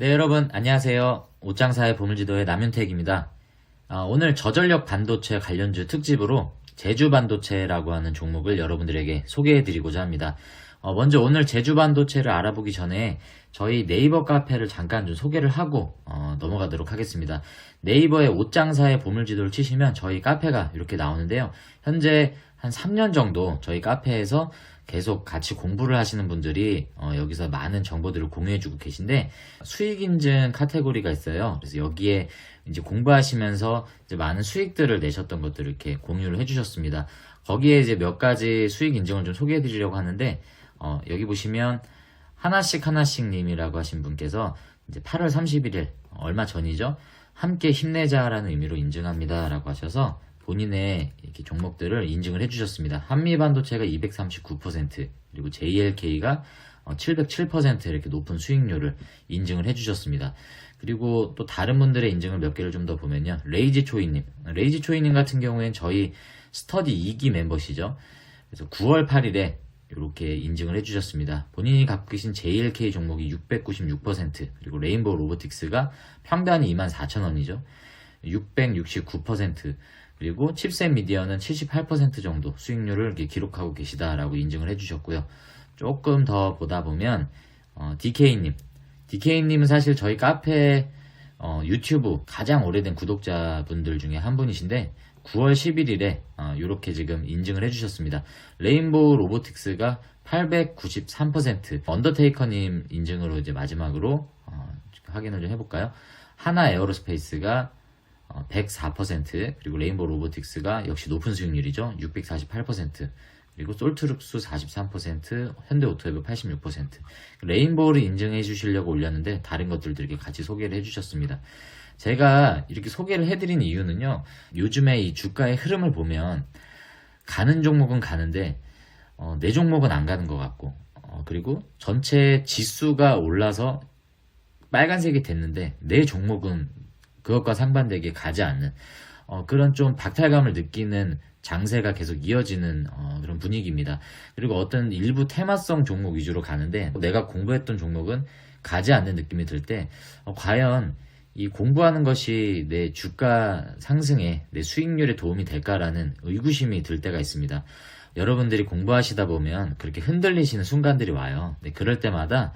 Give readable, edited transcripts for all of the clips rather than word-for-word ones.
네, 여러분 안녕하세요. 옷장사의 보물지도의 남윤택입니다. 오늘 저전력 반도체 관련주 특집으로 제주 반도체라고 하는 종목을 여러분들에게 소개해드리고자 합니다. 먼저 오늘 제주 반도체를 알아보기 전에 저희 네이버 카페를 잠깐 좀 소개를 하고 넘어가도록 하겠습니다. 네이버에 옷장사의 보물지도를 치시면 저희 카페가 이렇게 나오는데요. 현재 한 3년 정도 저희 카페에서 계속 같이 공부를 하시는 분들이 여기서 많은 정보들을 공유해주고 계신데, 수익 인증 카테고리가 있어요. 그래서 여기에 이제 공부하시면서 이제 많은 수익들을 내셨던 것들을 이렇게 공유를 해주셨습니다. 거기에 이제 몇 가지 수익 인증을 좀 소개해드리려고 하는데, 여기 보시면 하나씩 님이라고 하신 분께서 이제 8월 31일 얼마 전이죠. 함께 힘내자라는 의미로 인증합니다 라고 하셔서 본인의 이렇게 종목들을 인증을 해주셨습니다. 한미반도체가 239%, 그리고 JLK가 707% 이렇게 높은 수익률을 인증을 해주셨습니다. 그리고 또 다른 분들의 인증을 몇 개를 좀 더 보면요. 레이지초이님 같은 경우엔 저희 스터디 2기 멤버시죠. 그래서 9월 8일에 이렇게 인증을 해주셨습니다. 본인이 갖고 계신 JLK 종목이 696%, 그리고 레인보우 로보틱스가 평단이 24,000원이죠. 669%, 그리고 칩셋 미디어는 78% 정도 수익률을 이렇게 기록하고 계시다라고 인증을 해주셨고요. 조금 더 보다 보면 DK님은 사실 저희 카페 유튜브 가장 오래된 구독자분들 중에 한 분이신데 9월 11일에 이렇게 지금 인증을 해주셨습니다. 레인보우 로보틱스가 893%, 언더테이커님 인증으로 이제 마지막으로 확인을 좀 해볼까요? 하나 에어로스페이스가 104%, 그리고 레인보우 로보틱스가 역시 높은 수익률이죠. 648%, 그리고 솔트룩스 43%, 현대오토웨브 86%. 레인보우를 인증해 주시려고 올렸는데 다른 것들도 이렇게 같이 소개를 해주셨습니다. 제가 이렇게 소개를 해드린 이유는요, 요즘에 이 주가의 흐름을 보면 가는 종목은 가는데 내 종목은 안 가는 것 같고, 그리고 전체 지수가 올라서 빨간색이 됐는데 내 종목은 그것과 상반되게 가지 않는 그런 좀 박탈감을 느끼는 장세가 계속 이어지는 그런 분위기입니다. 그리고 어떤 일부 테마성 종목 위주로 가는데 내가 공부했던 종목은 가지 않는 느낌이 들 때 과연 이 공부하는 것이 내 주가 상승에 내 수익률에 도움이 될까라는 의구심이 들 때가 있습니다. 여러분들이 공부하시다 보면 그렇게 흔들리시는 순간들이 와요. 네, 그럴 때마다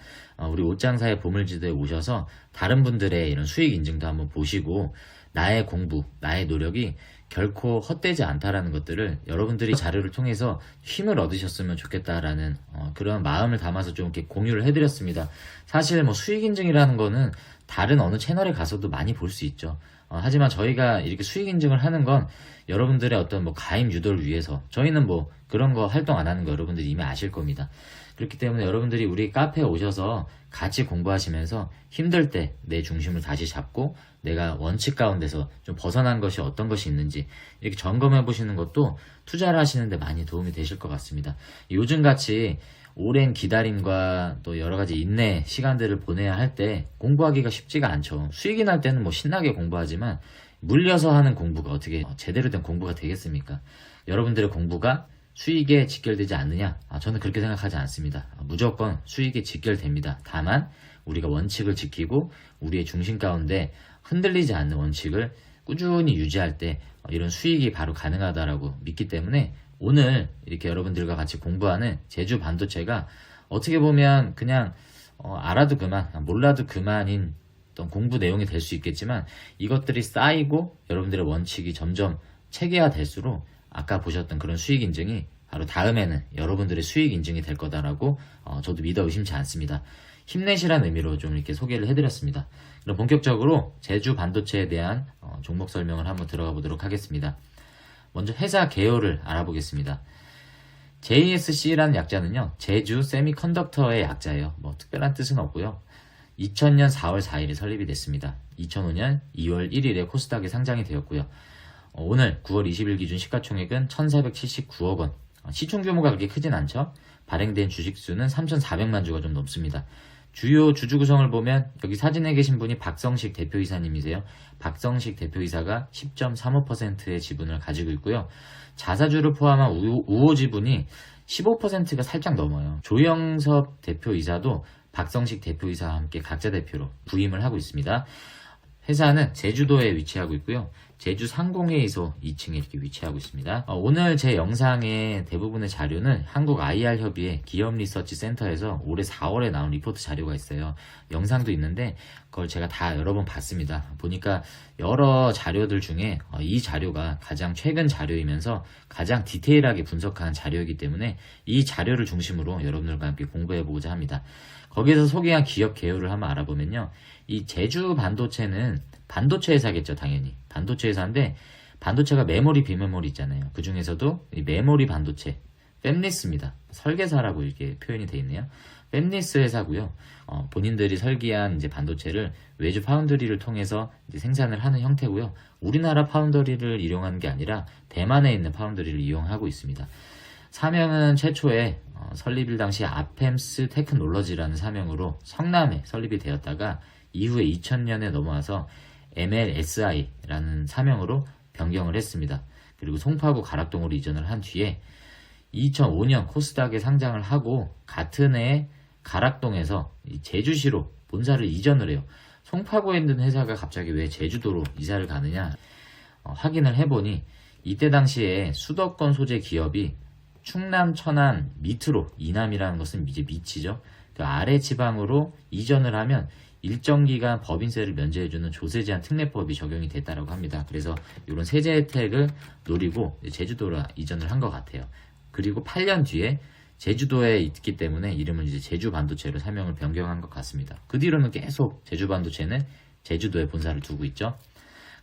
우리 옷장사의 보물지도에 오셔서 다른 분들의 이런 수익 인증도 한번 보시고 나의 공부, 나의 노력이 결코 헛되지 않다라는 것들을 여러분들이 자료를 통해서 힘을 얻으셨으면 좋겠다라는 그런 마음을 담아서 좀 이렇게 공유를 해드렸습니다. 사실 뭐 수익 인증이라는 거는 다른 어느 채널에 가서도 많이 볼 수 있죠. 하지만 저희가 이렇게 수익 인증을 하는 건 여러분들의 어떤 뭐 가입 유도를 위해서, 저희는 뭐 그런 거 활동 안 하는 거 여러분들이 이미 아실 겁니다. 그렇기 때문에 여러분들이 우리 카페에 오셔서 같이 공부하시면서 힘들 때 내 중심을 다시 잡고 내가 원칙 가운데서 좀 벗어난 것이 어떤 것이 있는지 이렇게 점검해 보시는 것도 투자를 하시는데 많이 도움이 되실 것 같습니다. 요즘같이 오랜 기다림과 또 여러 가지 인내 시간들을 보내야 할 때 공부하기가 쉽지가 않죠. 수익이 날 때는 뭐 신나게 공부하지만 물려서 하는 공부가 어떻게 제대로 된 공부가 되겠습니까? 여러분들의 공부가 수익에 직결되지 않느냐? 저는 그렇게 생각하지 않습니다. 무조건 수익에 직결됩니다. 다만 우리가 원칙을 지키고 우리의 중심 가운데 흔들리지 않는 원칙을 꾸준히 유지할 때 이런 수익이 바로 가능하다라고 믿기 때문에 오늘 이렇게 여러분들과 같이 공부하는 제주 반도체가 어떻게 보면 그냥 알아도 그만, 몰라도 그만인 어떤 공부 내용이 될 수 있겠지만, 이것들이 쌓이고 여러분들의 원칙이 점점 체계화될수록 아까 보셨던 그런 수익 인증이 바로 다음에는 여러분들의 수익 인증이 될 거다라고 저도 믿어 의심치 않습니다. 힘내시라는 의미로 좀 이렇게 소개를 해드렸습니다. 그럼 본격적으로 제주 반도체에 대한 종목 설명을 한번 들어가 보도록 하겠습니다. 먼저 회사 개요를 알아보겠습니다. JSC라는 약자는요, 제주 세미컨덕터의 약자예요. 뭐 특별한 뜻은 없고요. 2000년 4월 4일에 설립이 됐습니다. 2005년 2월 1일에 코스닥에 상장이 되었고요. 오늘 9월 20일 기준 시가총액은 1479억 원. 시총 규모가 그렇게 크진 않죠. 발행된 주식수는 3,400만 주가 좀 넘습니다. 주요 주주 구성을 보면 여기 사진에 계신 분이 박성식 대표이사님이세요. 박성식 대표이사가 10.35%의 지분을 가지고 있고요. 자사주를 포함한 우호 지분이 15%가 살짝 넘어요. 조영섭 대표이사도 박성식 대표이사와 함께 각자 대표로 부임을 하고 있습니다. 회사는 제주도에 위치하고 있고요. 제주 상공회의소 2층에 이렇게 위치하고 있습니다. 오늘 제 영상의 대부분의 자료는 한국 IR협의회 기업리서치센터에서 올해 4월에 나온 리포트 자료가 있어요. 영상도 있는데 그걸 제가 다 여러 번 봤습니다. 보니까 여러 자료들 중에 이 자료가 가장 최근 자료이면서 가장 디테일하게 분석한 자료이기 때문에 이 자료를 중심으로 여러분들과 함께 공부해보고자 합니다. 거기에서 소개한 기업 개요를 한번 알아보면요. 이 제주 반도체는 반도체 회사겠죠, 당연히. 반도체 회사인데 반도체가 메모리, 비메모리 있잖아요. 그 중에서도 이 메모리 반도체, 팹리스입니다. 설계사라고 이렇게 표현이 되어 있네요. 팹리스 회사고요. 본인들이 설계한 이제 반도체를 외주 파운드리를 통해서 이제 생산을 하는 형태고요. 우리나라 파운드리를 이용하는 게 아니라 대만에 있는 파운드리를 이용하고 있습니다. 사명은 최초에 설립일 당시 아펜스 테크놀로지라는 사명으로 성남에 설립이 되었다가 이후에 2000년에 넘어와서 MLSI라는 사명으로 변경을 했습니다. 그리고 송파구 가락동으로 이전을 한 뒤에 2005년 코스닥에 상장을 하고 같은 해에 가락동에서 제주시로 본사를 이전을 해요. 송파구에 있는 회사가 갑자기 왜 제주도로 이사를 가느냐 확인을 해보니 이때 당시에 수도권 소재 기업이 충남, 천안 밑으로, 이남이라는 것은 이제 밑이죠. 그 아래 지방으로 이전을 하면 일정 기간 법인세를 면제해주는 조세 제한 특례법이 적용이 됐다고 합니다. 그래서 이런 세제 혜택을 노리고 제주도로 이전을 한 것 같아요. 그리고 8년 뒤에 제주도에 있기 때문에 이름을 이제 제주반도체로 사명을 변경한 것 같습니다. 그 뒤로는 계속 제주반도체는 제주도에 본사를 두고 있죠.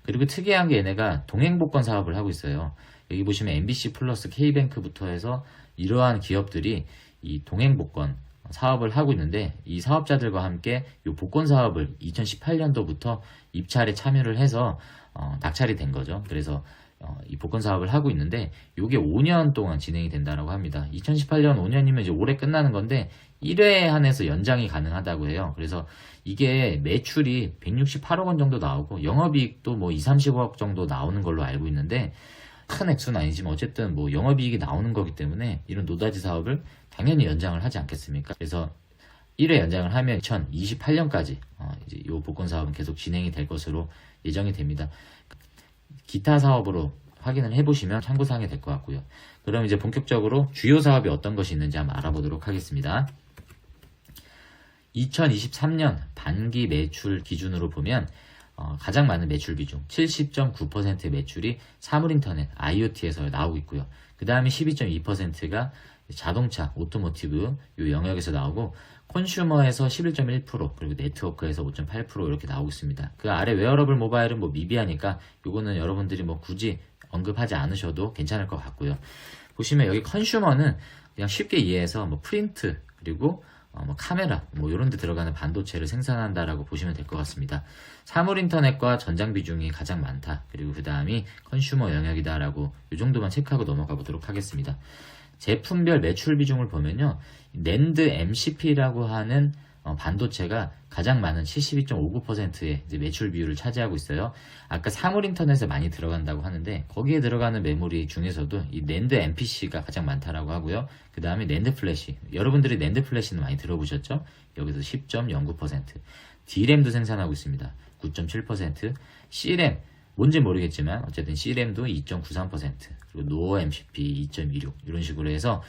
그리고 특이한 게 얘네가 동행복권 사업을 하고 있어요. 여기 보시면 MBC 플러스 K뱅크부터 해서 이러한 기업들이 이 동행복권 사업을 하고 있는데 이 사업자들과 함께 이 복권 사업을 2018년도부터 입찰에 참여를 해서 낙찰이 된 거죠. 그래서 이 복권 사업을 하고 있는데 이게 5년 동안 진행이 된다고 합니다. 2018년 5년이면 이제 올해 끝나는 건데 1회에 한해서 연장이 가능하다고 해요. 그래서 이게 매출이 168억 원 정도 나오고 영업이익도 뭐 2, 30억 정도 나오는 걸로 알고 있는데 큰 액수는 아니지만 어쨌든 뭐 영업이익이 나오는 거기 때문에 이런 노다지 사업을 당연히 연장을 하지 않겠습니까? 그래서 1회 연장을 하면 2028년까지 이제 이 복권 사업은 계속 진행이 될 것으로 예정이 됩니다. 기타 사업으로 확인을 해보시면 참고사항이 될 것 같고요. 그럼 이제 본격적으로 주요 사업이 어떤 것이 있는지 한번 알아보도록 하겠습니다. 2023년 반기 매출 기준으로 보면 가장 많은 매출 비중 70.9%의 매출이 사물인터넷 IoT에서 나오고 있고요. 그 다음에 12.2%가 자동차 오토모티브 이 영역에서 나오고 콘슈머에서 11.1% 그리고 네트워크에서 5.8% 이렇게 나오고 있습니다. 그 아래 웨어러블 모바일은 뭐 미비하니까 이거는 여러분들이 뭐 굳이 언급하지 않으셔도 괜찮을 것 같고요. 보시면 여기 컨슈머는 그냥 쉽게 이해해서 뭐 프린트 그리고 뭐 카메라 뭐 이런 데 들어가는 반도체를 생산한다라고 보시면 될 것 같습니다. 사물인터넷과 전장 비중이 가장 많다. 그리고 그 다음이 컨슈머 영역이다라고 이 정도만 체크하고 넘어가 보도록 하겠습니다. 제품별 매출 비중을 보면요. 낸드 MCP라고 하는 반도체가 가장 많은 72.59%의 매출 비율을 차지하고 있어요. 아까 사물인터넷에 많이 들어간다고 하는데 거기에 들어가는 메모리 중에서도 이 낸드 MPC가 가장 많다라고 하고요. 그 다음에 낸드 플래시. 여러분들이 낸드 플래시는 많이 들어보셨죠? 여기서 10.09%. D램도 생산하고 있습니다. 9.7%. C램. 뭔지 모르겠지만 어쨌든 C램도 2.93% 그리고 노어 MCP 2.26 이런 식으로 해서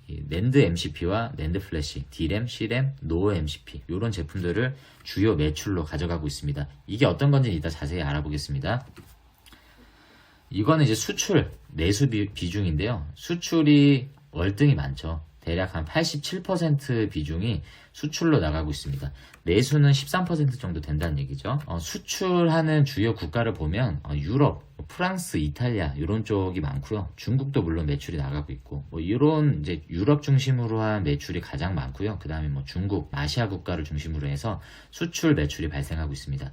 낸드 MCP와 낸드 플래시, D램, C램, 노어 MCP 이런 제품들을 주요 매출로 가져가고 있습니다. 이게 어떤 건지 이따 자세히 알아보겠습니다. 이거는 이제 수출, 내수 비중인데요. 수출이 월등히 많죠. 대략 한 87% 비중이 수출로 나가고 있습니다. 내수는 13% 정도 된다는 얘기죠. 수출하는 주요 국가를 보면 유럽, 프랑스, 이탈리아 이런 쪽이 많고요. 중국도 물론 매출이 나가고 있고 뭐 이런 이제 유럽 중심으로 한 매출이 가장 많고요. 그 다음에 뭐 중국, 아시아 국가를 중심으로 해서 수출 매출이 발생하고 있습니다.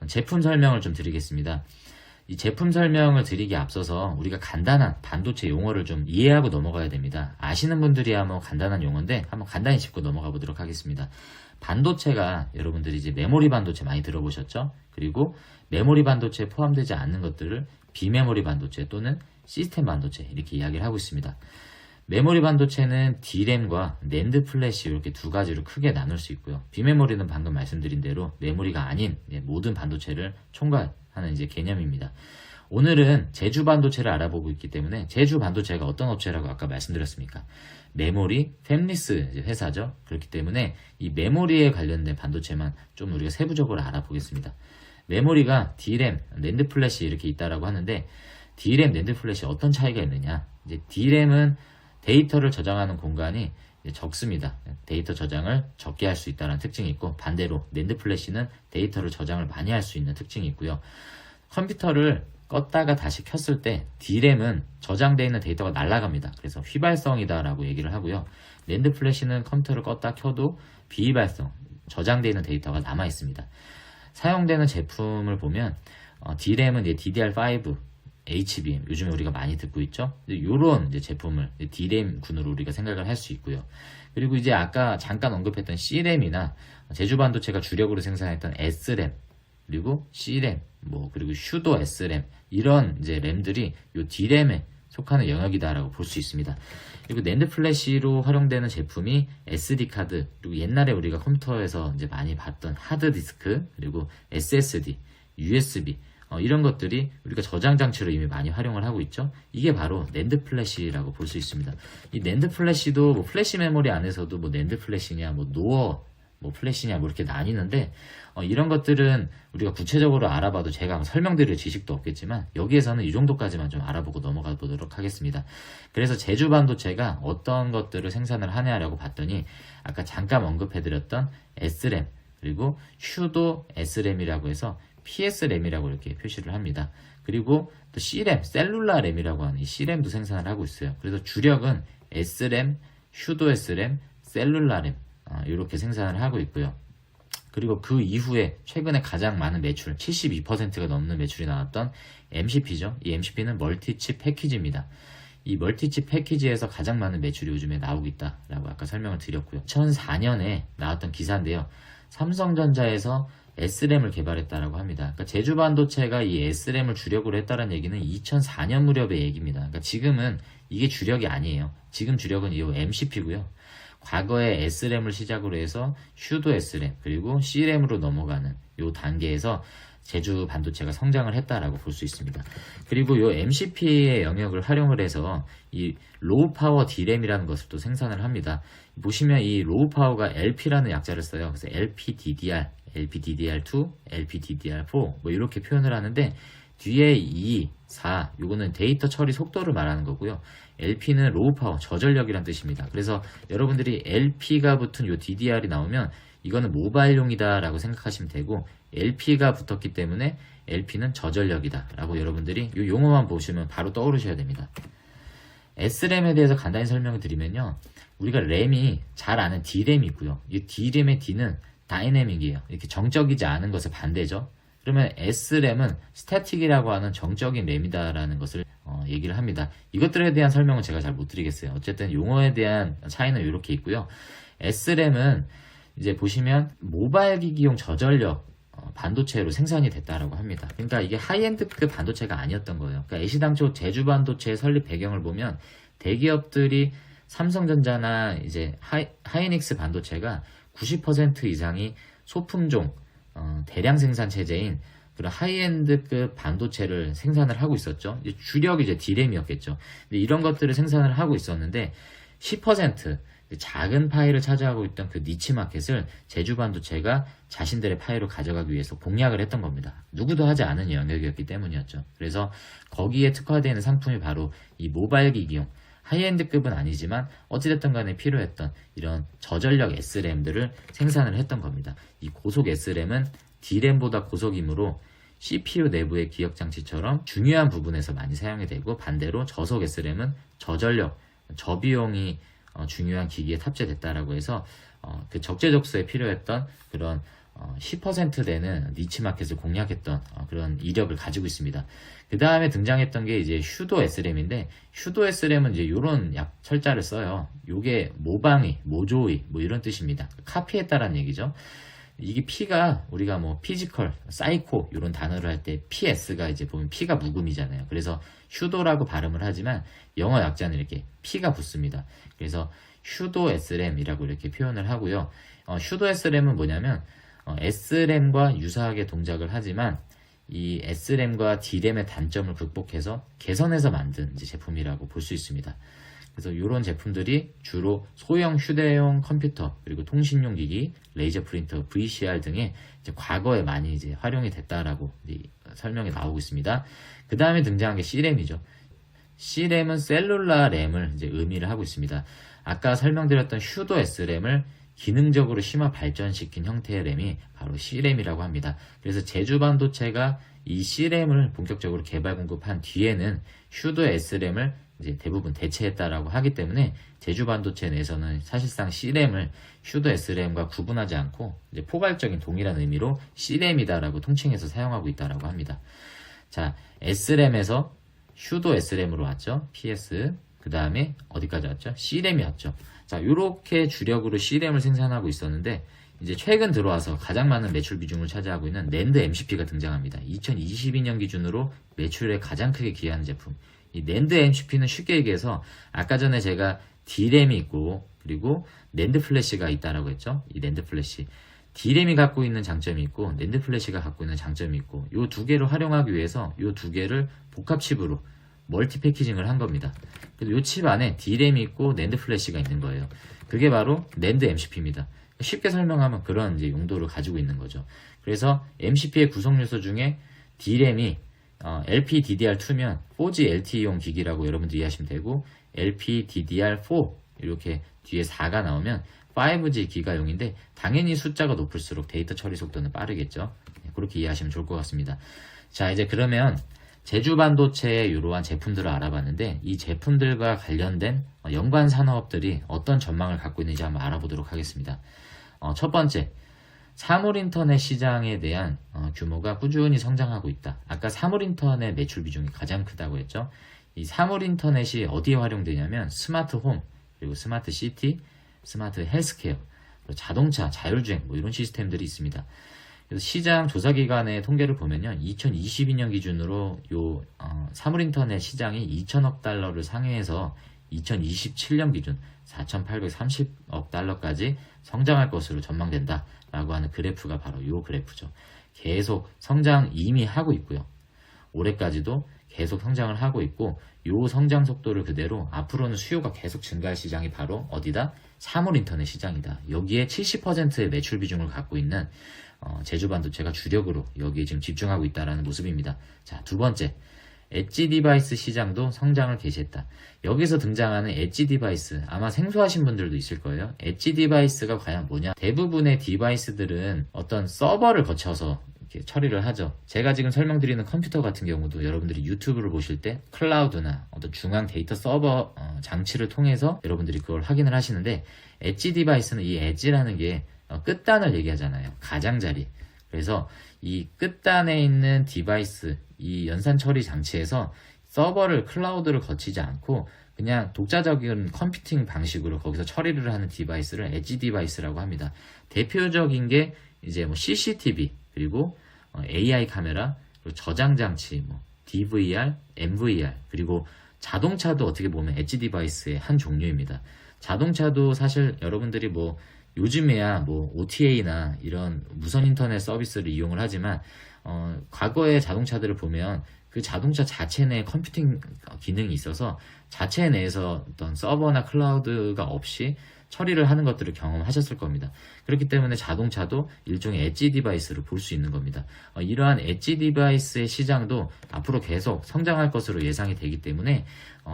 제품 설명을 좀 드리겠습니다. 이 제품 설명을 드리기에 앞서서 우리가 간단한 반도체 용어를 좀 이해하고 넘어가야 됩니다. 아시는 분들이야 뭐 간단한 용어인데 한번 간단히 짚고 넘어가 보도록 하겠습니다. 반도체가 여러분들이 이제 메모리 반도체 많이 들어보셨죠? 그리고 메모리 반도체에 포함되지 않는 것들을 비메모리 반도체 또는 시스템 반도체 이렇게 이야기를 하고 있습니다. 메모리 반도체는 D램과 낸드 플래시 이렇게 두 가지로 크게 나눌 수 있고요. 비메모리는 방금 말씀드린 대로 메모리가 아닌 모든 반도체를 총괄하는 이제 개념입니다. 오늘은 제주 반도체를 알아보고 있기 때문에 제주 반도체가 어떤 업체라고 아까 말씀드렸습니까? 메모리 팹리스 회사죠. 그렇기 때문에 이 메모리에 관련된 반도체만 좀 우리가 세부적으로 알아보겠습니다. 메모리가 D램, 낸드 플래시 이렇게 있다라고 하는데 D램, 낸드 플래시 어떤 차이가 있느냐? 이제 D램은 데이터를 저장하는 공간이 적습니다. 데이터 저장을 적게 할 수 있다는 특징이 있고 반대로 낸드 플래시는 데이터를 저장을 많이 할 수 있는 특징이 있고요. 컴퓨터를 껐다가 다시 켰을 때 D램은 저장되어 있는 데이터가 날아갑니다. 그래서 휘발성이다 라고 얘기를 하고요. 낸드 플래시는 컴퓨터를 껐다 켜도 비휘발성, 저장되어 있는 데이터가 남아 있습니다. 사용되는 제품을 보면 D램은 이제 DDR5 HBM, 요즘에 우리가 많이 듣고 있죠. 이런 제품을 D램 군으로 우리가 생각을 할 수 있고요. 그리고 이제 아까 잠깐 언급했던 C램이나 제주 반도체가 주력으로 생산했던 S램, 그리고 C램, 그리고 슈도 S램, 이런 이제 램들이 요 D램에 속하는 영역이다라고 볼 수 있습니다. 그리고 낸드 플래시로 활용되는 제품이 SD 카드, 그리고 옛날에 우리가 컴퓨터에서 이제 많이 봤던 하드 디스크, 그리고 SSD, USB, 이런 것들이 우리가 저장 장치로 이미 많이 활용을 하고 있죠. 이게 바로 낸드 플래시라고 볼 수 있습니다. 이 낸드 플래시도 플래시 메모리 안에서도 낸드 플래시냐, 노어 플래시냐 이렇게 나뉘는데 이런 것들은 우리가 구체적으로 알아봐도 제가 설명드릴 지식도 없겠지만 여기에서는 이 정도까지만 좀 알아보고 넘어가 보도록 하겠습니다. 그래서 제주 반도체가 어떤 것들을 생산을 하냐라고 봤더니 아까 잠깐 언급해드렸던 S램, 그리고 슈도 S램이라고 해서 PS램이라고 이렇게 표시를 합니다. 그리고 또 C램, 셀룰라 램이라고 하는 이 C램도 생산을 하고 있어요. 그래서 주력은 S램, 슈도 S램, 셀룰라 램 이렇게 생산을 하고 있고요. 그리고 그 이후에 최근에 가장 많은 매출, 72%가 넘는 매출이 나왔던 MCP죠. 이 MCP는 멀티칩 패키지입니다. 이 멀티칩 패키지에서 가장 많은 매출이 요즘에 나오고 있다라고 아까 설명을 드렸고요. 2004년에 나왔던 기사인데요. 삼성전자에서 S램을 개발했다라고 합니다. 그러니까 제주 반도체가 이 S램을 주력으로 했다는 얘기는 2004년 무렵의 얘기입니다. 그러니까 지금은 이게 주력이 아니에요. 지금 주력은 이 MCP고요. 과거에 S램을 시작으로 해서 슈도 S램, 그리고 C램으로 넘어가는 이 단계에서 제주 반도체가 성장을 했다라고 볼 수 있습니다. 그리고 이 MCP의 영역을 활용을 해서 이 로우 파워 D램이라는 것을 또 생산을 합니다. 보시면 이 로우 파워가 LP라는 약자를 써요. 그래서 LPDDR, LPDDR2, LPDDR4 이렇게 표현을 하는데 뒤에 2, 4 요거는 데이터 처리 속도를 말하는 거고요. LP는 로우 파워, 저전력이란 뜻입니다. 그래서 여러분들이 LP가 붙은 요 DDR이 나오면 이거는 모바일용이다 라고 생각하시면 되고 LP가 붙었기 때문에 LP는 저전력이다 라고 여러분들이 이 용어만 보시면 바로 떠오르셔야 됩니다. S램에 대해서 간단히 설명을 드리면요. 우리가 램이 잘 아는 D램이 있고요. 이 D램의 D는 다이내믹이에요. 이렇게 정적이지 않은 것의 반대죠. 그러면 S램은 스태틱이라고 하는 정적인 램이다라는 것을 얘기를 합니다. 이것들에 대한 설명은 제가 잘 못 드리겠어요. 어쨌든 용어에 대한 차이는 이렇게 있고요. S램은 이제 보시면 모바일 기기용 저전력 반도체로 생산이 됐다라고 합니다. 그러니까 이게 하이엔드급 반도체가 아니었던 거예요. 그러니까 애시당초 제주 반도체 설립 배경을 보면 대기업들이 삼성전자나 이제 하이닉스 반도체가 90% 이상이 소품종 대량 생산 체제인 그런 하이엔드급 반도체를 생산을 하고 있었죠. 이제 주력이 이제 D램이었겠죠. 근데 이런 것들을 생산을 하고 있었는데 10% 작은 파이를 차지하고 있던 그 니치 마켓을 제주 반도체가 자신들의 파이로 가져가기 위해서 공략을 했던 겁니다. 누구도 하지 않은 영역이었기 때문이었죠. 그래서 거기에 특화되어 있는 상품이 바로 이 모바일 기기용 하이엔드급은 아니지만 어찌됐든 간에 필요했던 이런 저전력 S램들을 생산을 했던 겁니다. 이 고속 S램은 D램보다 고속이므로 CPU 내부의 기억장치처럼 중요한 부분에서 많이 사용이 되고 반대로 저속 S램은 저전력, 저비용이 중요한 기기에 탑재됐다라고 해서 그 적재적소에 필요했던 그런 10% 되는 니치 마켓을 공략했던 그런 이력을 가지고 있습니다. 그 다음에 등장했던 게 이제 슈도 S램인데 슈도 S램은 이제 이런 철자를 써요. 요게 모방위, 모조위 이런 뜻입니다. 카피했다라는 얘기죠. 이게 P가 우리가 뭐 피지컬, 사이코 이런 단어를 할 때 PS가 이제 보면 P가 묵음이잖아요. 그래서 슈도라고 발음을 하지만 영어 약자는 이렇게 P가 붙습니다. 그래서 슈도 SRAM이라고 이렇게 표현을 하고요. 슈도 SRAM은 뭐냐면 SRAM과 유사하게 동작을 하지만 이 SRAM과 D램의 단점을 극복해서 개선해서 만든 이제 제품이라고 볼 수 있습니다. 그래서 이런 제품들이 주로 소형 휴대용 컴퓨터 그리고 통신용 기기, 레이저 프린터, VCR 등에 이제 과거에 많이 이제 활용이 됐다라고 설명이 나오고 있습니다. 그 다음에 등장한 게 C램이죠. C램은 셀룰라 램을 이제 의미를 하고 있습니다. 아까 설명드렸던 슈도 S램을 기능적으로 심화 발전시킨 형태의 램이 바로 C램이라고 합니다. 그래서 제주 반도체가 이 C램을 본격적으로 개발 공급한 뒤에는 슈도 S램을 이제 대부분 대체했다라고 하기 때문에 제주 반도체 내에서는 사실상 C램을 슈도 S램과 구분하지 않고 이제 포괄적인 동일한 의미로 C램이다라고 통칭해서 사용하고 있다라고 합니다. 자, S램에서 슈도 S램으로 왔죠. PS. 그 다음에 어디까지 왔죠? C램이 왔죠. 자, 요렇게 주력으로 C램을 생산하고 있었는데 이제 최근 들어와서 가장 많은 매출 비중을 차지하고 있는 낸드 MCP가 등장합니다. 2022년 기준으로 매출에 가장 크게 기여하는 제품. 이 낸드 MCP는 쉽게 얘기해서 아까 전에 제가 D램이 있고 그리고 낸드 플래시가 있다라고 했죠. 이 낸드 플래시. D램이 갖고 있는 장점이 있고 낸드 플래시가 갖고 있는 장점이 있고 이 두 개를 활용하기 위해서 이 두 개를 복합칩으로 멀티 패키징을 한 겁니다. 그래서 이 칩 안에 D램이 있고 낸드 플래시가 있는 거예요. 그게 바로 낸드 MCP입니다. 쉽게 설명하면 그런 이제 용도를 가지고 있는 거죠. 그래서 MCP의 구성 요소 중에 D램이 LPDDR2면 4G LTE용 기기라고 여러분들 이해하시면 되고 LPDDR4 이렇게 뒤에 4가 나오면 5G 기가용인데 당연히 숫자가 높을수록 데이터 처리 속도는 빠르겠죠. 그렇게 이해하시면 좋을 것 같습니다. 자, 이제 그러면 제주 반도체의 이러한 제품들을 알아봤는데 이 제품들과 관련된 연관 산업들이 어떤 전망을 갖고 있는지 한번 알아보도록 하겠습니다. 첫 번째, 사물 인터넷 시장에 대한 규모가 꾸준히 성장하고 있다. 아까 사물 인터넷 매출 비중이 가장 크다고 했죠. 이 사물 인터넷이 어디에 활용되냐면 스마트 홈, 그리고 스마트 시티, 스마트 헬스케어, 자동차, 자율주행 뭐 이런 시스템들이 있습니다. 그래서 시장 조사기관의 통계를 보면요, 2022년 기준으로 사물 인터넷 시장이 2천억 달러를 상회해서 2027년 기준 4,830억 달러까지 성장할 것으로 전망된다라고 하는 그래프가 바로 이 그래프죠. 계속 성장 이미 하고 있고요. 올해까지도 계속 성장을 하고 있고 이 성장 속도를 그대로 앞으로는 수요가 계속 증가할 시장이 바로 어디다? 사물 인터넷 시장이다. 여기에 70%의 매출 비중을 갖고 있는 제주 반도체가 주력으로 여기에 지금 집중하고 있다는 모습입니다. 자, 두 번째, 엣지 디바이스 시장도 성장을 개시했다. 여기서 등장하는 엣지 디바이스, 아마 생소하신 분들도 있을 거예요. 엣지 디바이스가 과연 뭐냐? 대부분의 디바이스들은 어떤 서버를 거쳐서 이렇게 처리를 하죠. 제가 지금 설명드리는 컴퓨터 같은 경우도 여러분들이 유튜브를 보실 때 클라우드나 어떤 중앙 데이터 서버 장치를 통해서 여러분들이 그걸 확인을 하시는데 엣지 디바이스는 이 엣지라는 게 끝단을 얘기하잖아요. 가장자리. 그래서 이 끝단에 있는 디바이스, 이 연산 처리 장치에서 서버를, 클라우드를 거치지 않고 그냥 독자적인 컴퓨팅 방식으로 거기서 처리를 하는 디바이스를 엣지 디바이스라고 합니다. 대표적인 게 이제 뭐 CCTV, 그리고 AI 카메라, 그리고 저장 장치, 뭐 DVR, MVR, 그리고 자동차도 어떻게 보면 엣지 디바이스의 한 종류입니다. 자동차도 사실 여러분들이 뭐 요즘에야 뭐 OTA나 이런 무선 인터넷 서비스를 이용을 하지만 과거의 자동차들을 보면 그 자동차 자체 내에 컴퓨팅 기능이 있어서 자체 내에서 어떤 서버나 클라우드가 없이 처리를 하는 것들을 경험하셨을 겁니다. 그렇기 때문에 자동차도 일종의 엣지 디바이스로 볼 수 있는 겁니다. 이러한 엣지 디바이스의 시장도 앞으로 계속 성장할 것으로 예상이 되기 때문에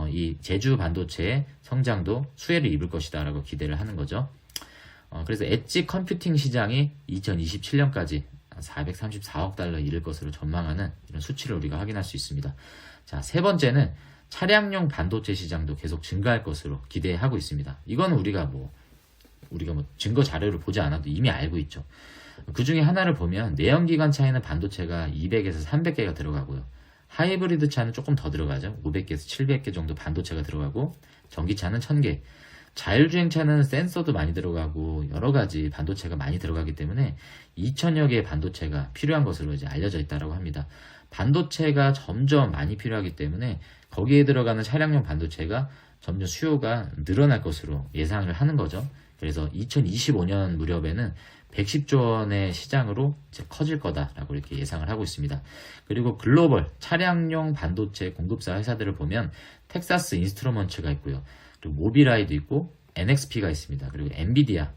이 제주 반도체의 성장도 수혜를 입을 것이다 라고 기대를 하는 거죠. 그래서 엣지 컴퓨팅 시장이 2027년까지 434억 달러 이를 것으로 전망하는 이런 수치를 우리가 확인할 수 있습니다. 자, 세 번째는 차량용 반도체 시장도 계속 증가할 것으로 기대하고 있습니다. 이건 우리가 뭐 증거 자료를 보지 않아도 이미 알고 있죠. 그 중에 하나를 보면 내연기관차에는 반도체가 200에서 300개가 들어가고요. 하이브리드 차는 조금 더 들어가죠. 500개에서 700개 정도 반도체가 들어가고 전기차는 1000개. 자율주행차는 센서도 많이 들어가고 여러 가지 반도체가 많이 들어가기 때문에 2천여 개의 반도체가 필요한 것으로 이제 알려져 있다고 합니다. 반도체가 점점 많이 필요하기 때문에 거기에 들어가는 차량용 반도체가 점점 수요가 늘어날 것으로 예상을 하는 거죠. 그래서 2025년 무렵에는 110조 원의 시장으로 이제 커질 거다라고 이렇게 예상을 하고 있습니다. 그리고 글로벌 차량용 반도체 공급사 회사들을 보면 텍사스 인스트루먼츠가 있고요. 그리고 모비라이도 있고 NXP가 있습니다. 그리고 엔비디아,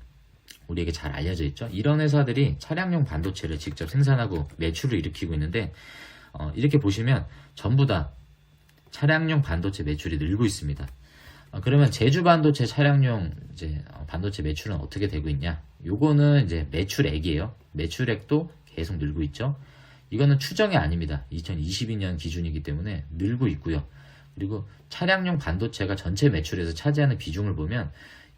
우리에게 잘 알려져 있죠. 이런 회사들이 차량용 반도체를 직접 생산하고 매출을 일으키고 있는데 이렇게 보시면 전부 다 차량용 반도체 매출이 늘고 있습니다. 그러면 제주 반도체 차량용 이제 반도체 매출은 어떻게 되고 있냐? 요거는 이제 매출액이에요. 매출액도 계속 늘고 있죠. 이거는 추정이 아닙니다. 2022년 기준이기 때문에 늘고 있고요. 그리고 차량용 반도체가 전체 매출에서 차지하는 비중을 보면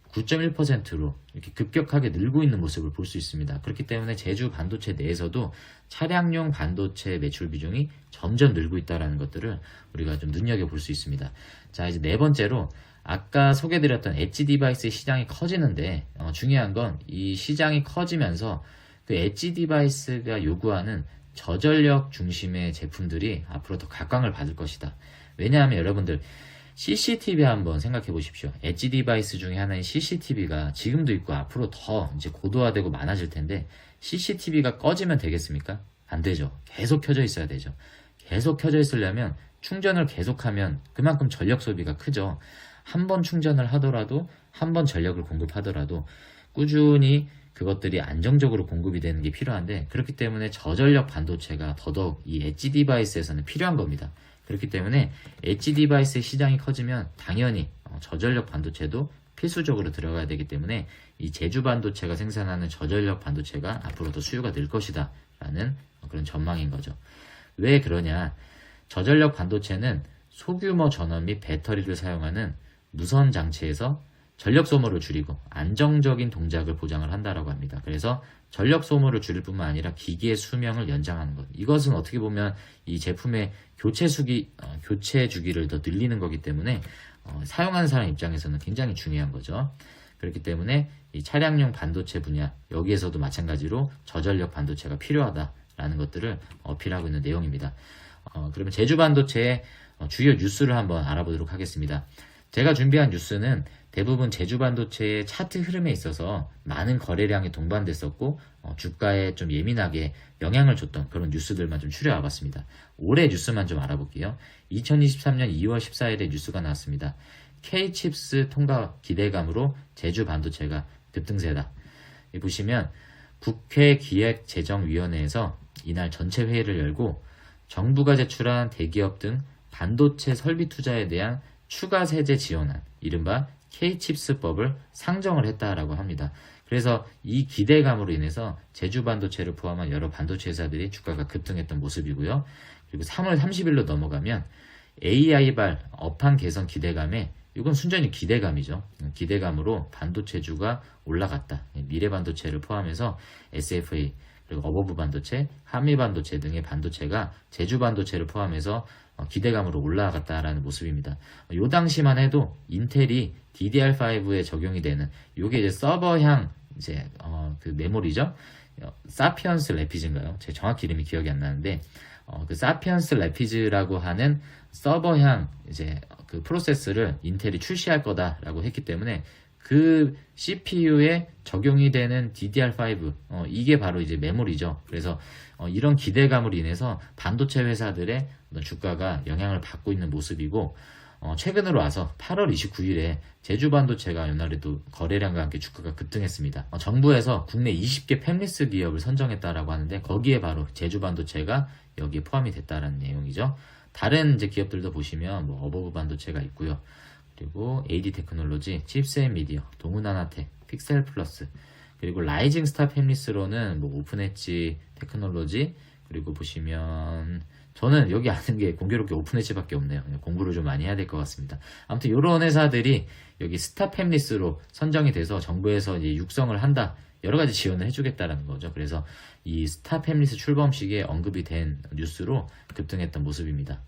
9.1%로 이렇게 급격하게 늘고 있는 모습을 볼 수 있습니다. 그렇기 때문에 제주 반도체 내에서도 차량용 반도체 매출 비중이 점점 늘고 있다는 것들을 우리가 좀 눈여겨볼 수 있습니다. 자, 이제 네 번째로 아까 소개드렸던 엣지 디바이스 시장이 커지는데 중요한 건 이 시장이 커지면서 그 엣지 디바이스가 요구하는 저전력 중심의 제품들이 앞으로 더 각광을 받을 것이다. 왜냐하면 여러분들 CCTV 한번 생각해 보십시오. 엣지 디바이스 중에 하나인 CCTV가 지금도 있고 앞으로 더 이제 고도화되고 많아질 텐데 CCTV가 꺼지면 되겠습니까? 안 되죠. 계속 켜져 있어야 되죠. 계속 켜져 있으려면 충전을 계속하면 그만큼 전력 소비가 크죠. 한 번 충전을 하더라도 한 번 전력을 공급하더라도 꾸준히 그것들이 안정적으로 공급이 되는 게 필요한데 그렇기 때문에 저전력 반도체가 더더욱 이 엣지 디바이스에서는 필요한 겁니다. 그렇기 때문에 엣지 디바이스의 시장이 커지면 당연히 저전력 반도체도 필수적으로 들어가야 되기 때문에 이 제주 반도체가 생산하는 저전력 반도체가 앞으로 더 수요가 늘 것이다 라는 그런 전망인 거죠. 왜 그러냐? 저전력 반도체는 소규모 전원 및 배터리를 사용하는 무선 장치에서 전력 소모를 줄이고 안정적인 동작을 보장을 한다라고 합니다. 그래서 전력 소모를 줄일 뿐만 아니라 기기의 수명을 연장하는 것. 이것은 어떻게 보면 이 제품의 교체 주기를 더 늘리는 거기 때문에 사용하는 사람 입장에서는 굉장히 중요한 거죠. 그렇기 때문에 이 차량용 반도체 분야 여기에서도 마찬가지로 저전력 반도체가 필요하다라는 것들을 어필하고 있는 내용입니다. 그러면 제주 반도체의 주요 뉴스를 한번 알아보도록 하겠습니다. 제가 준비한 뉴스는 대부분 제주 반도체의 차트 흐름에 있어서 많은 거래량이 동반됐었고 주가에 좀 예민하게 영향을 줬던 그런 뉴스들만 좀 추려와 봤습니다. 올해 뉴스만 좀 알아볼게요. 2023년 2월 14일에 뉴스가 나왔습니다. K칩스 통과 기대감으로 제주 반도체가 급등세다. 보시면 국회 기획재정위원회에서 이날 전체 회의를 열고 정부가 제출한 대기업 등 반도체 설비 투자에 대한 추가 세제 지원안, 이른바 K칩스법을 상정을 했다라고 합니다. 그래서 이 기대감으로 인해서 제주 반도체를 포함한 여러 반도체 회사들이 주가가 급등했던 모습이고요. 그리고 3월 30일로 넘어가면 AI발 업황 개선 기대감에 이건 순전히 기대감이죠. 기대감으로 반도체주가 올라갔다. 미래 반도체를 포함해서 SFA, 그리고 어버브 반도체, 한미 반도체 등의 반도체가 제주 반도체를 포함해서 기대감으로 올라갔다라는 모습입니다. 요 당시만 해도 인텔이 DDR5에 적용이 되는 요게 이제 서버향 이제 그 메모리죠. 사피언스 레피즈인가요? 제 정확히 이름이 기억이 안 나는데 그 사피언스 레피즈라고 하는 서버향 이제 그 프로세스를 인텔이 출시할 거다라고 했기 때문에 그 CPU에 적용이 되는 DDR5 이게 바로 이제 메모리죠. 그래서 이런 기대감으로 인해서 반도체 회사들의 주가가 영향을 받고 있는 모습이고 최근으로 와서 8월 29일에 제주 반도체가 연말에도 거래량과 함께 주가가 급등했습니다. 정부에서 국내 20개 팹리스 기업을 선정했다라고 하는데 거기에 바로 제주 반도체가 여기에 포함이 됐다라는 내용이죠. 다른 이제 기업들도 보시면 뭐 어버브 반도체가 있고요. 그리고 AD 테크놀로지, 칩스앤미디어, 동훈하나텍, 픽셀플러스, 그리고 라이징 스타 팹리스로는 뭐 오픈엣지 테크놀로지, 그리고 보시면 저는 여기 아는 게 공교롭게 오픈엣지밖에 없네요. 공부를 좀 많이 해야 될 것 같습니다. 아무튼 이런 회사들이 여기 스타 팹리스로 선정이 돼서 정부에서 이제 육성을 한다. 여러 가지 지원을 해주겠다라는 거죠. 그래서 이 스타 팹리스 출범식에 언급이 된 뉴스로 급등했던 모습입니다.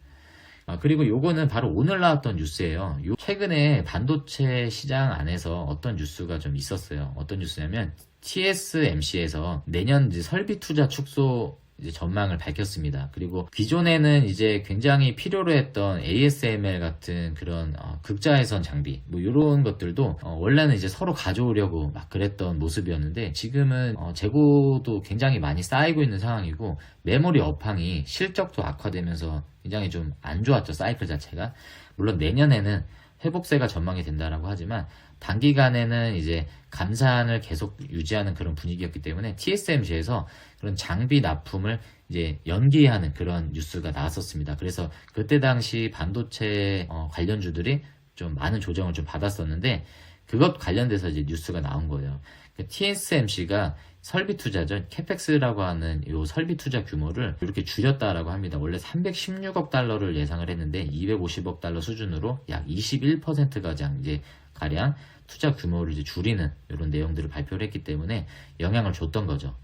그리고 요거는 바로 오늘 나왔던 뉴스예요. 최근에 반도체 시장 안에서 어떤 뉴스가 좀 있었어요. 어떤 뉴스냐면 TSMC에서 내년 이제 설비 투자 축소 이제 전망을 밝혔습니다. 그리고 기존에는 이제 굉장히 필요로 했던 ASML 같은 그런 극자외선 장비 뭐 이런 것들도 원래는 이제 서로 가져오려고 막 그랬던 모습이었는데 지금은 재고도 굉장히 많이 쌓이고 있는 상황이고 메모리 업황이 실적도 악화되면서 굉장히 좀 안 좋았죠. 사이클 자체가. 물론 내년에는 회복세가 전망이 된다라고 하지만 단기간에는 이제 감산을 계속 유지하는 그런 분위기였기 때문에 TSMC에서 그런 장비 납품을 이제 연기하는 그런 뉴스가 나왔었습니다. 그래서 그때 당시 반도체 관련주들이 좀 많은 조정을 좀 받았었는데 그것 관련돼서 이제 뉴스가 나온 거예요. TSMC가 설비 투자죠. 캐펙스라고 하는 이 설비 투자 규모를 이렇게 줄였다라고 합니다. 원래 316억 달러를 예상을 했는데 250억 달러 수준으로 약 21%가량 이제 가량 투자 규모를 이제 줄이는 이런 내용들을 발표를 했기 때문에 영향을 줬던 거죠.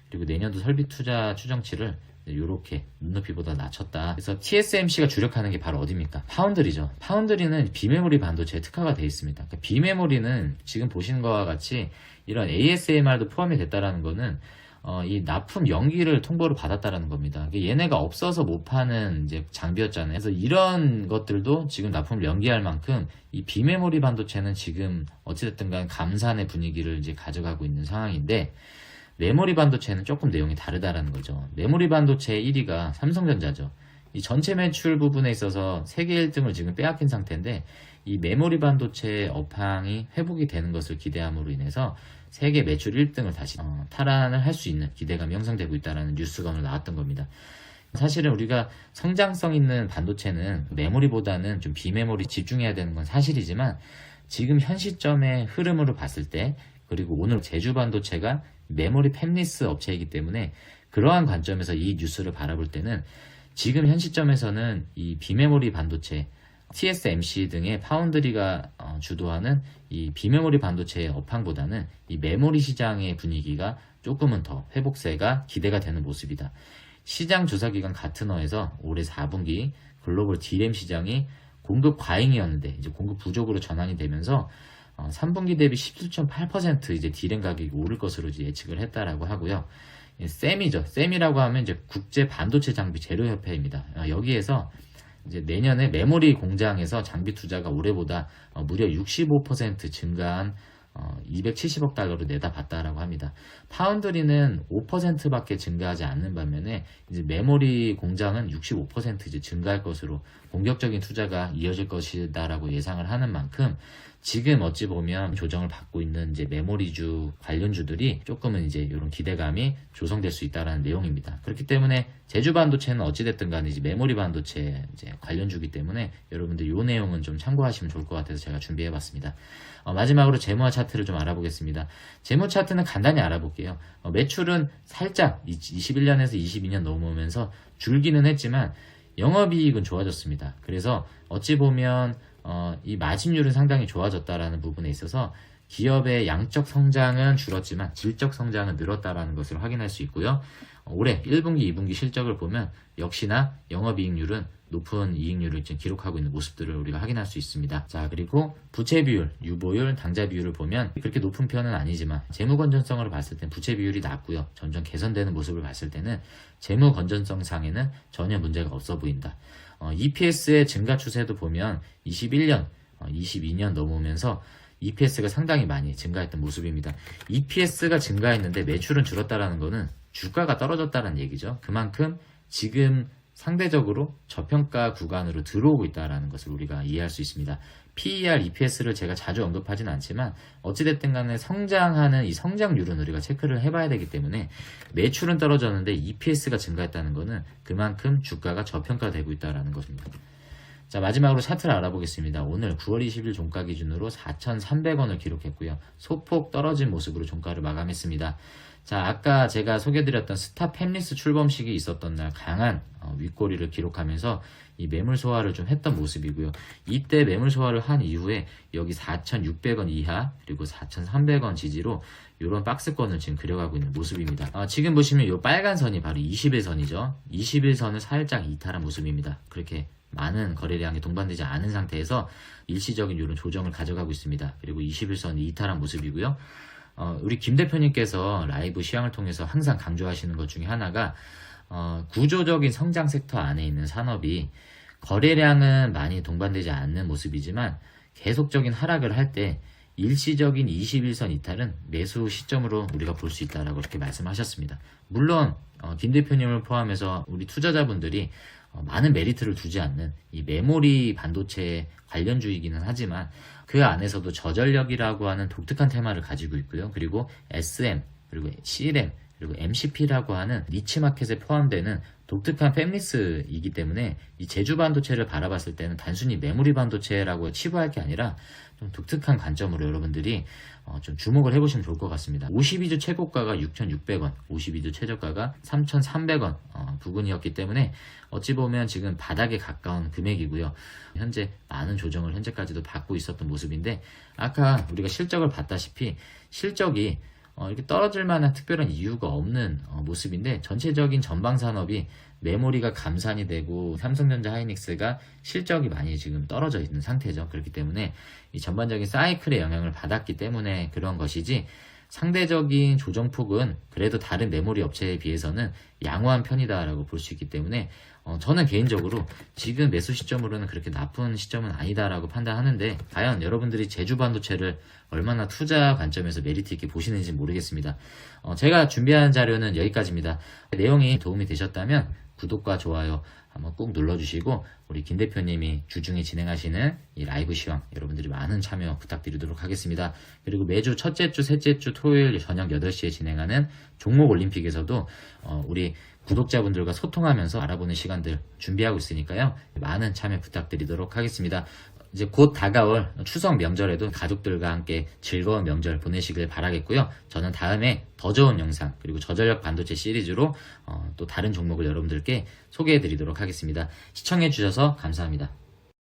그리고 내년도 설비 투자 추정치를 이렇게 눈높이보다 낮췄다. 그래서 TSMC가 주력하는 게 바로 어디입니까? 파운드리죠. 파운드리는 비메모리 반도체에 특화가 되어 있습니다. 그러니까 비메모리는 지금 보시는 것과 같이 이런 ASMR도 포함이 됐다라는 거는 이 납품 연기를 통보를 받았다라는 겁니다. 얘네가 없어서 못 파는 이제 장비였잖아요. 그래서 이런 것들도 지금 납품을 연기할 만큼 이 비메모리 반도체는 지금 어찌됐든 간 감산의 분위기를 이제 가져가고 있는 상황인데 메모리 반도체는 조금 내용이 다르다라는 거죠. 메모리 반도체 1위가 삼성전자죠. 이 전체 매출 부분에 있어서 세계 1등을 지금 빼앗긴 상태인데 이 메모리 반도체 업황이 회복이 되는 것을 기대함으로 인해서 세계 매출 1등을 다시 탈환을 할 수 있는 기대감이 형성되고 있다는 뉴스가 오늘 나왔던 겁니다. 사실은 우리가 성장성 있는 반도체는 메모리보다는 좀 비메모리 집중해야 되는 건 사실이지만 지금 현 시점의 흐름으로 봤을 때 그리고 오늘 제주 반도체가 메모리 팹리스 업체이기 때문에 그러한 관점에서 이 뉴스를 바라볼 때는 지금 현 시점에서는 이 비메모리 반도체 TSMC 등의 파운드리가 주도하는 이 비메모리 반도체의 업황보다는 이 메모리 시장의 분위기가 조금은 더 회복세가 기대가 되는 모습이다. 시장 조사기관 가트너에서 올해 4분기 글로벌 DRAM 시장이 공급 과잉이었는데 이제 공급 부족으로 전환이 되면서 3분기 대비 17.8% 이제 DRAM 가격이 오를 것으로 이제 예측을 했다라고 하고요. 셈이죠. 셈이라고 하면 이제 국제 반도체 장비 제로협회입니다. 여기에서 이제 내년에 메모리 공장에서 장비 투자가 올해보다 무려 65% 증가한 270억 달러로 내다봤다라고 합니다. 파운드리는 5%밖에 증가하지 않는 반면에 이제 메모리 공장은 65% 이제 증가할 것으로 공격적인 투자가 이어질 것이다라고 예상을 하는 만큼 지금 어찌 보면 조정을 받고 있는 이제 메모리주 관련주들이 조금은 이제 이런 기대감이 조성될 수 있다라는 내용입니다. 그렇기 때문에 제주 반도체는 어찌됐든 간에 이제 메모리 반도체 이제 관련주기 때문에 여러분들 이 내용은 좀 참고하시면 좋을 것 같아서 제가 준비해봤습니다. 마지막으로 재무와 차트를 좀 알아보겠습니다. 재무 차트는 간단히 알아볼게요. 매출은 살짝 21년에서 22년 넘어오면서 줄기는 했지만 영업이익은 좋아졌습니다. 그래서 어찌 보면 이 마진율은 상당히 좋아졌다라는 부분에 있어서 기업의 양적 성장은 줄었지만 질적 성장은 늘었다라는 것을 확인할 수 있고요. 올해 1분기, 2분기 실적을 보면 역시나 영업이익률은 높은 이익률을 지금 기록하고 있는 모습들을 우리가 확인할 수 있습니다. 자, 그리고 부채 비율, 유보율, 당좌 비율을 보면 그렇게 높은 편은 아니지만 재무 건전성으로 봤을 땐 부채 비율이 낮고요. 점점 개선되는 모습을 봤을 때는 재무 건전성 상에는 전혀 문제가 없어 보인다. EPS의 증가 추세도 보면 21년, 22년 넘어오면서 EPS가 상당히 많이 증가했던 모습입니다. EPS가 증가했는데 매출은 줄었다라는 거는 주가가 떨어졌다는 얘기죠. 그만큼 지금 상대적으로 저평가 구간으로 들어오고 있다는 것을 우리가 이해할 수 있습니다. PER, EPS를 제가 자주 언급하진 않지만 어찌됐든 간에 성장하는 이 성장률은 우리가 체크를 해봐야 되기 때문에 매출은 떨어졌는데 EPS가 증가했다는 것은 그만큼 주가가 저평가되고 있다는 것입니다. 자, 마지막으로 차트를 알아보겠습니다. 오늘 9월 20일 종가 기준으로 4,300원을 기록했고요. 소폭 떨어진 모습으로 종가를 마감했습니다. 자, 아까 제가 소개드렸던 스타 팹리스 출범식이 있었던 날 강한 윗꼬리를 기록하면서 이 매물 소화를 좀 했던 모습이고요. 이때 매물 소화를 한 이후에 여기 4,600원 이하 그리고 4,300원 지지로 이런 박스권을 지금 그려가고 있는 모습입니다. 지금 보시면 이 빨간 선이 바로 21선이죠. 21선을 살짝 이탈한 모습입니다. 그렇게 많은 거래량이 동반되지 않은 상태에서 일시적인 이런 조정을 가져가고 있습니다. 그리고 21선이 이탈한 모습이고요. 우리 김 대표님께서 라이브 시황을 통해서 항상 강조하시는 것 중에 하나가 구조적인 성장 섹터 안에 있는 산업이 거래량은 많이 동반되지 않는 모습이지만 계속적인 하락을 할 때 일시적인 21선 이탈은 매수 시점으로 우리가 볼 수 있다라고 그렇게 말씀하셨습니다. 물론 김 대표님을 포함해서 우리 투자자분들이 많은 메리트를 두지 않는 이 메모리 반도체 관련주이기는 하지만 그 안에서도 저전력이라고 하는 독특한 테마를 가지고 있고요. 그리고 SM, 그리고 CRAM, 그리고 MCP라고 하는 니치 마켓에 포함되는 독특한 팹리스이기 때문에 이 제주 반도체를 바라봤을 때는 단순히 메모리 반도체라고 치부할 게 아니라 좀 독특한 관점으로 여러분들이 좀 주목을 해보시면 좋을 것 같습니다. 52주 최고가가 6,600원, 52주 최저가가 3,300원 부근이었기 때문에 어찌 보면 지금 바닥에 가까운 금액이고요. 현재 많은 조정을 현재까지도 받고 있었던 모습인데 아까 우리가 실적을 봤다시피 실적이 이렇게 떨어질 만한 특별한 이유가 없는 모습인데 전체적인 전방 산업이 메모리가 감산이 되고 삼성전자 하이닉스가 실적이 많이 지금 떨어져 있는 상태죠. 그렇기 때문에 이 전반적인 사이클의 영향을 받았기 때문에 그런 것이지 상대적인 조정폭은 그래도 다른 메모리 업체에 비해서는 양호한 편이다라고 볼 수 있기 때문에 저는 개인적으로 지금 매수 시점으로는 그렇게 나쁜 시점은 아니다라고 판단하는데 과연 여러분들이 제주 반도체를 얼마나 투자 관점에서 메리트 있게 보시는지 모르겠습니다. 제가 준비한 자료는 여기까지입니다. 내용이 도움이 되셨다면 구독과 좋아요 한번 꾹 눌러주시고 우리 김 대표님이 주중에 진행하시는 이 라이브 시황 여러분들이 많은 참여 부탁드리도록 하겠습니다. 그리고 매주 첫째 주, 셋째 주 토요일 저녁 8시에 진행하는 종목 올림픽에서도 우리 구독자분들과 소통하면서 알아보는 시간들 준비하고 있으니까요. 많은 참여 부탁드리도록 하겠습니다. 이제 곧 다가올 추석 명절에도 가족들과 함께 즐거운 명절 보내시길 바라겠고요. 저는 다음에 더 좋은 영상 그리고 저전력 반도체 시리즈로 또 다른 종목을 여러분들께 소개해 드리도록 하겠습니다. 시청해 주셔서 감사합니다.